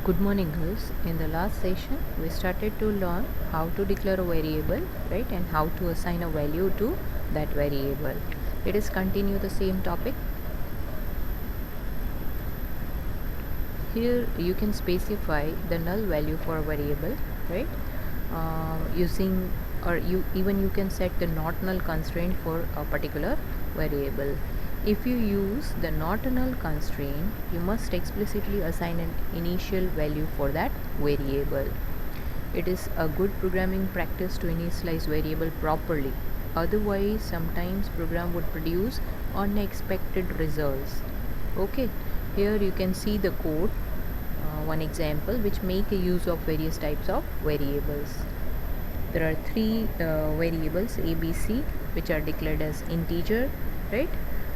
Good morning, girls. In the last session, we started to learn how to declare a variable, right, and how to assign a value to that variable. Let us continue the same topic. Here, you can specify the null value for a variable, right, using or you can set the not null constraint for a particular variable. If you use the not null constraint, you must explicitly assign an initial value for that variable. It is a good programming practice to initialize variable properly. Otherwise, sometimes program would produce unexpected results. Okay, here you can see the code, one example which make a use of various types of variables. There are three variables a, b, c, which are declared as integer, right?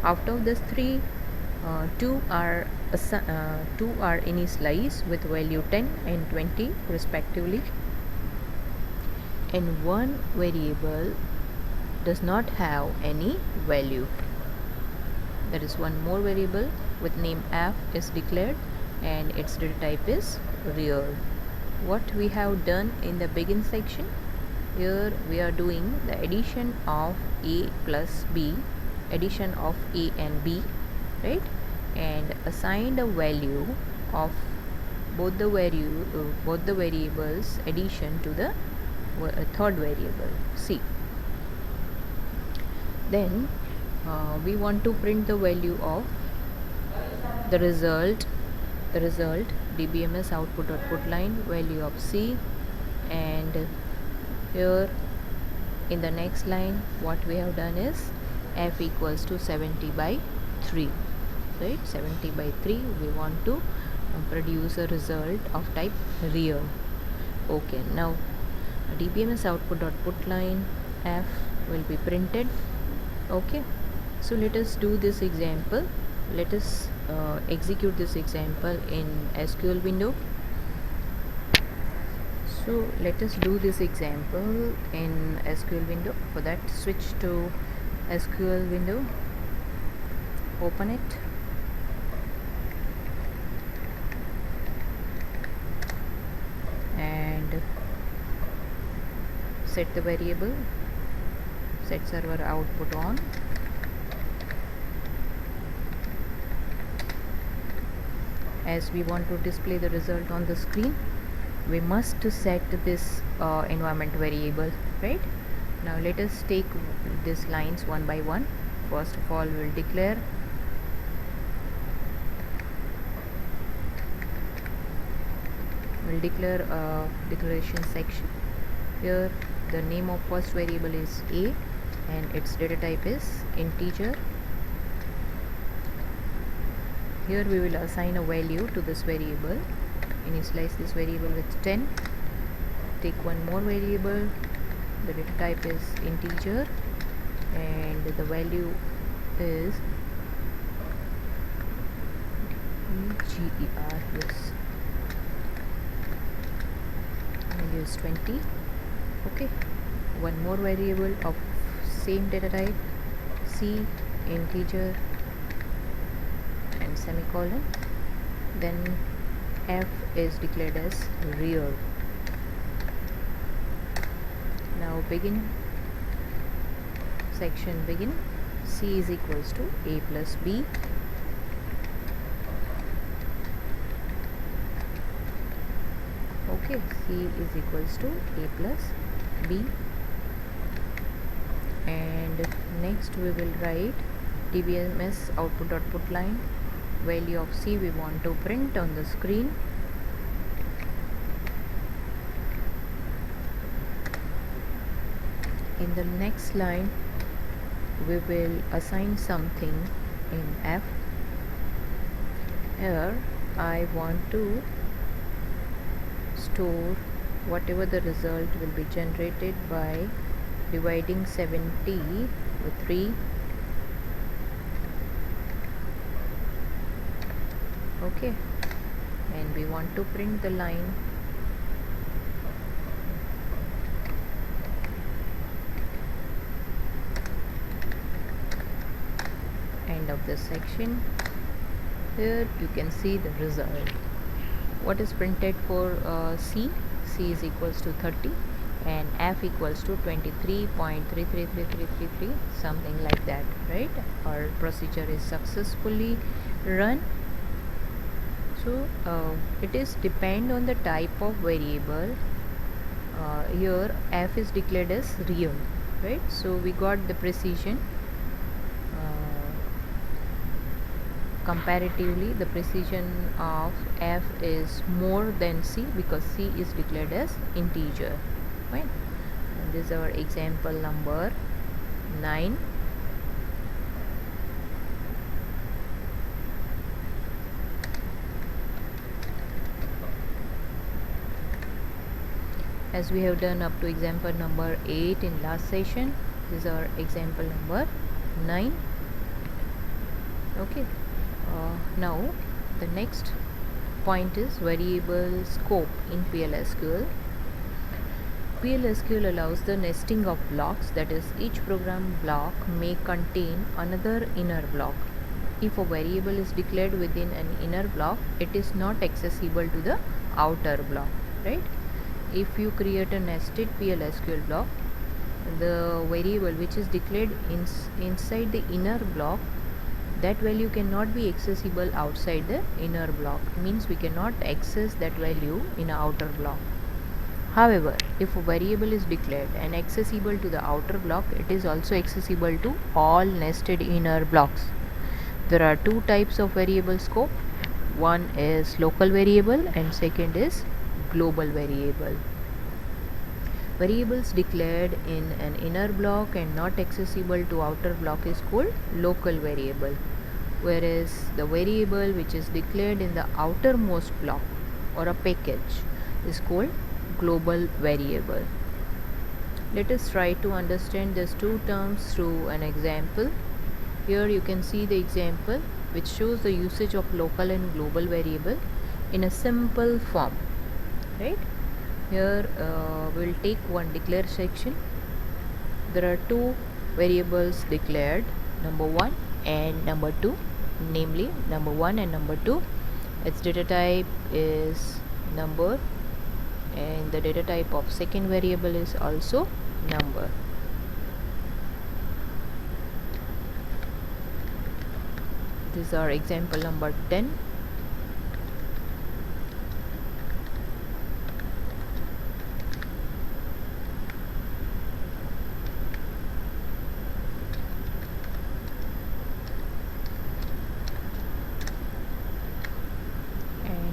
Out of these three, two are initialized with value 10 and 20 respectively, and one variable does not have any value. There is one more variable with name f is declared and its data type is real. What we have done in the begin section, here we are doing the addition of a plus b, addition of a and b, right, and assigned a value of both the variables addition to the third variable c. Then we want to print the value of the result dbms output line value of c, and here in the next line what we have done is f equals to 70 by 3, right? 70 by 3 we want to produce a result of type real. Okay, now dbms output line f will be printed. Okay, so let us do this example. Let us execute this example in SQL window. So let us do this example in SQL window. For that, switch to SQL window, open it, and set the variable, set server output on. As we want to display the result on the screen, we must set this environment variable, right? Now let us take these lines one by one. First of all, we'll declare a declaration section. Here the name of first variable is a and its data type is integer. Here we will assign a value to this variable, initialize this variable with 10. Take one more variable, the data type is integer and the value is GER, yes, value is 20. Okay, one more variable of same data type, c, integer and semicolon, then f is declared as real. Now begin section, begin, c is equals to a plus b, okay, c is equals to a plus b, and next we will write dbms output line value of c we want to print on the screen. In the next line we will assign something in f. Here I want to store whatever the result will be generated by dividing 70 with 3. Okay, and we want to print the line end of this section. Here you can see the result. what is printed for C? C is equals to 30 and F equals to 23.333333, something like that, right? Our procedure is successfully run. So it is depend on the type of variable. Here F is declared as real, right? So we got the precision. Comparatively, the precision of F is more than C because C is declared as integer, right? And this is our example number 9. As we have done up to example number 8 in last session, this is our example number 9. Okay. Now the next point is variable scope in Pls Sql. Pls Sql allows the nesting of blocks, that is, each program block may contain another inner block. If a variable is declared within an inner block, it is not accessible to the outer block, right? If you create a nested Pls Sql block, the variable which is declared inside the inner block, that value cannot be accessible outside the inner block, means we cannot access that value in an outer block. However, if a variable is declared and accessible to the outer block, it is also accessible to all nested inner blocks. There are two types of variable scope. One is local variable and second is global variable. Variables declared in an inner block and not accessible to outer block is called local variable, whereas the variable which is declared in the outermost block or a package is called global variable. Let us try to understand these two terms through an example. Here you can see the example which shows the usage of local and global variable in a simple form, right? Here we'll take one declare section. There are two variables declared, number 1 and number 2, namely number 1 and number 2. Its data type is number and the data type of second variable is also number. This is our example number 10.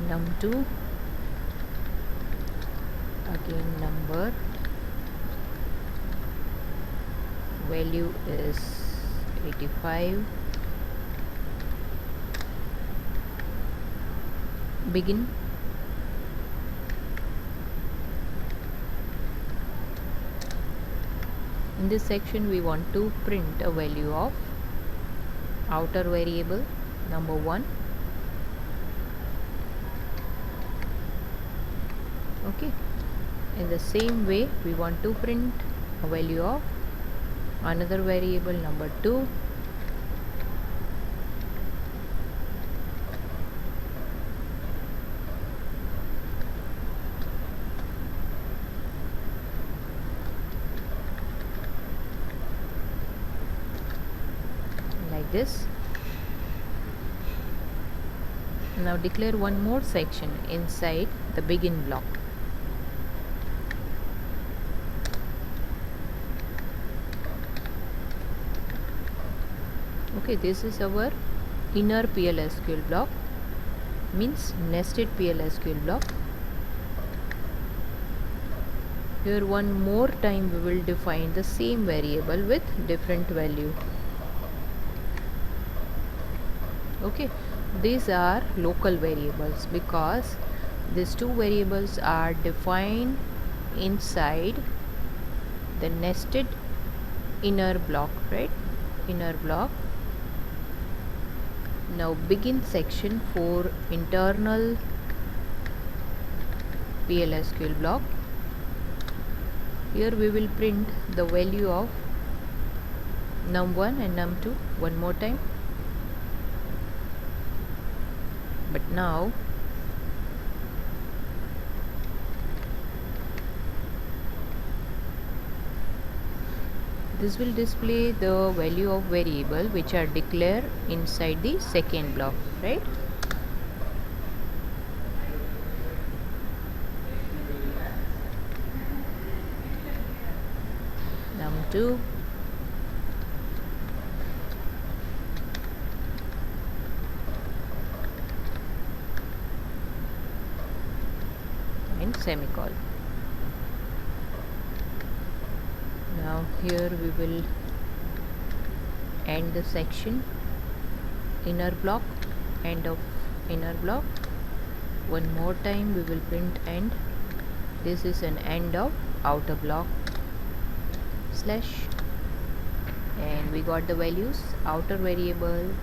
Num2, again number, value is 85, begin. In this section we want to print a value of outer variable number 1. Okay, in the same way we want to print a value of another variable number 2. Like this. Now declare one more section inside the begin block. Okay, this is our inner Pls Sql block, means nested Pls Sql block. Here one more time we will define the same variable with different value. Okay, these are local variables because these two variables are defined inside the nested inner block, right? Inner block. Now begin section for internal Pls Sql block. Here we will print the value of num1 and num2 one more time. But now This will display the value of variable which are declared inside the second block, right? Num2 and semicolon. Now here we will end the section, inner block, end of inner block. One more time we will print end. This is an end of outer block slash, and we got the values. Outer variable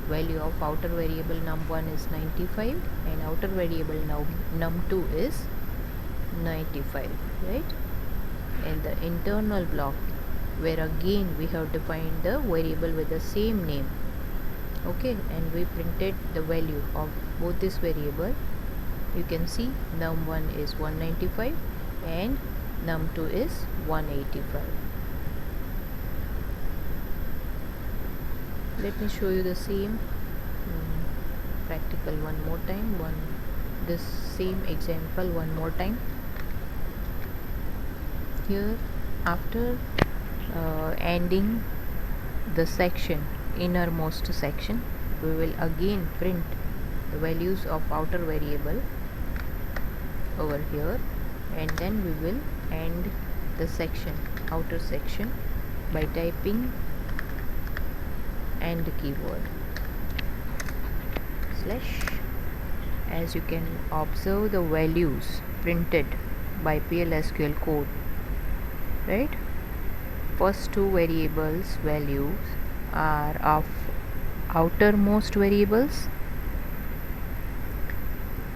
value of outer variable num1 is 95 and outer variable num2 is 95, right? And the internal block, where again we have defined the variable with the same name, okay, and we printed the value of both this variable. You can see num1 is 195 and num2 is 185. Let me show you the same practical one more time, this same example one more time. Here, after ending the section, innermost section, we will again print the values of outer variable over here, and then we will end the section, outer section, by typing end keyword slash. As you can observe, the values printed by Pls Sql code, right? First two variables values are of outermost variables,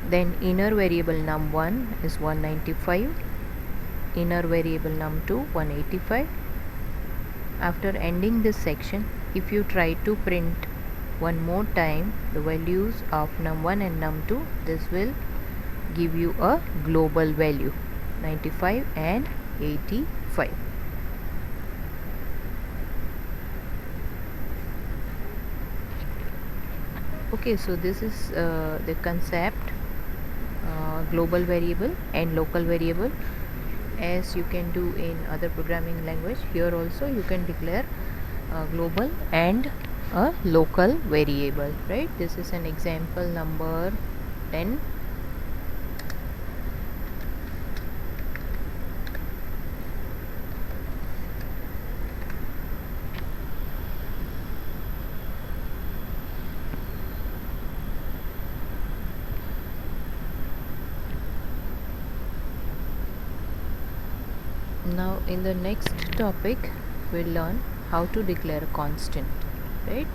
then inner variable num1 is 195, inner variable num2 185. After ending this section, if you try to print one more time the values of num1 and num2, this will give you a global value 95 and 85. Okay, so this is the concept, global variable and local variable. As you can do in other programming language, here also you can declare global and a local variable, right? This is an example number 10. Now in the next topic we'll learn how to declare a constant, right?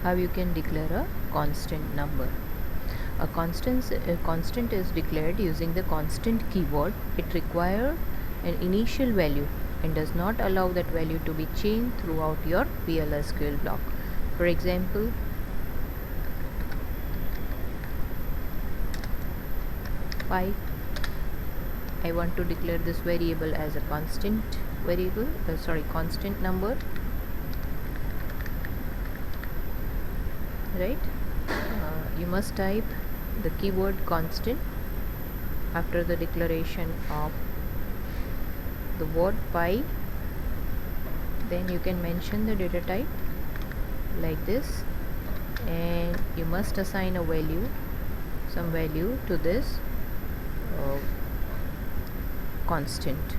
How you can declare a constant number. A constant is declared using the constant keyword. It requires an initial value and does not allow that value to be changed throughout your Pls Sql block. For example, pi, I want to declare this variable as a constant variable, constant number, right? You must type the keyword constant after the declaration of the word pi. Then you can mention the data type like this, and you must assign a value, some value to this constant,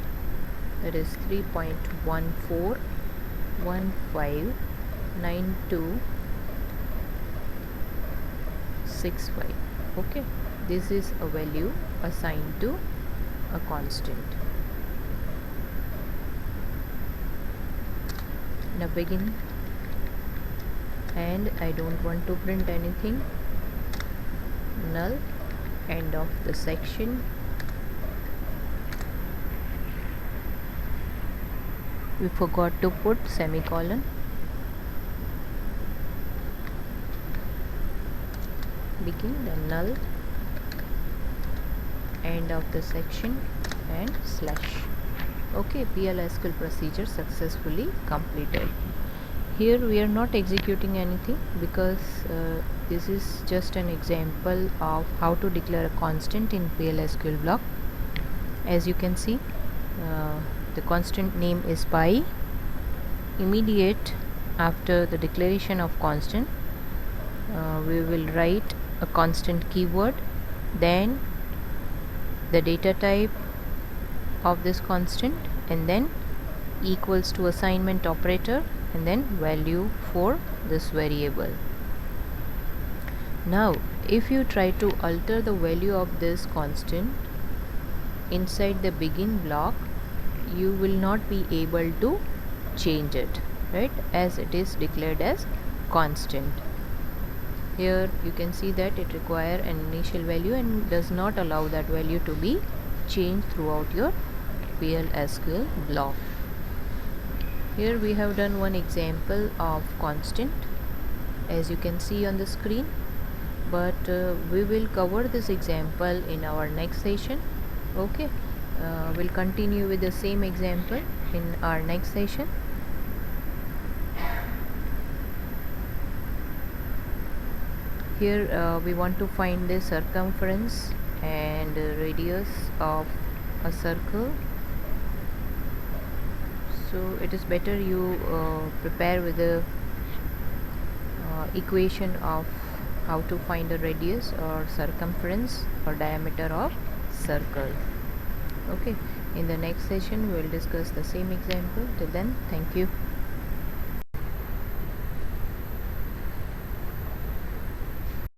that is 3.14159265. okay, this is a value assigned to a constant. Now begin, and I don't want to print anything, null, end of the section. We forgot to put semicolon. Begin, then null, end of the section, and slash. Okay, Pls Sql procedure successfully completed. Here we are not executing anything because this is just an example of how to declare a constant in Pls Sql block. As you can see, the constant name is pi. Immediate after the declaration of constant, we will write a constant keyword, then the data type of this constant, and then equals to assignment operator, and then value for this variable. Now if you try to alter the value of this constant inside the begin block, you will not be able to change it, right, as it is declared as constant. Here you can see that it requires an initial value and does not allow that value to be changed throughout your Pls Sql block. Here we have done one example of constant, as you can see on the screen, but we will cover this example in our next session. Okay, we'll continue with the same example in our next session. Here we want to find the circumference and radius of a circle, so it is better you prepare with the equation of how to find the radius or circumference or diameter of circle. Okay, in the next session we will discuss the same example. Till then, thank you.